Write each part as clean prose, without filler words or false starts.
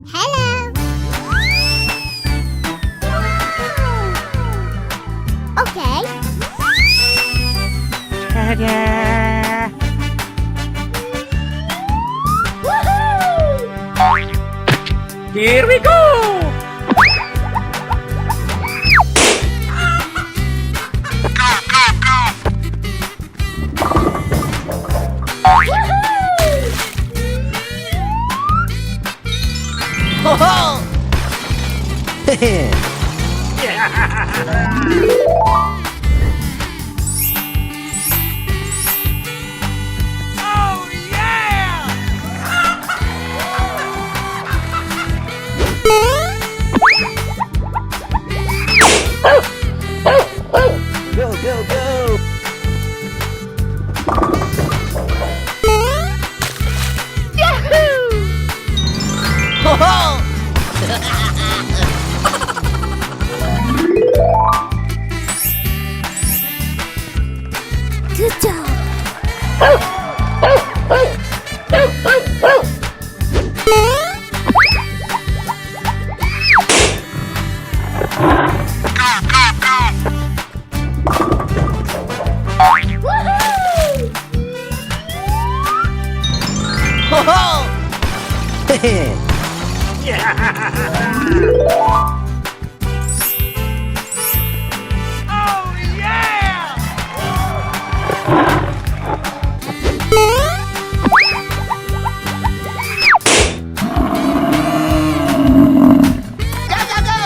Hello. Okay. Ta-da! Woohoo! Here we go! Ho ho! Oh yeah! Go, go, go! Yahoo! Ho ho! Good job. Woohoo! Ho ho! Oh yeah! Go, go, go!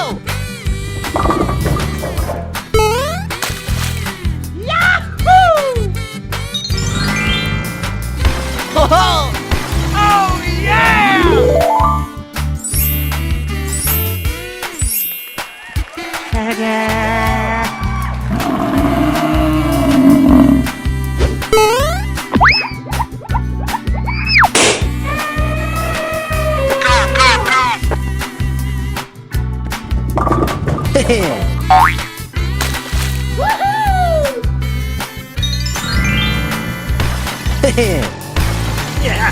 Yahoo! Ho ho! Oh yeah! Ta-da! Woohoo! Yeah!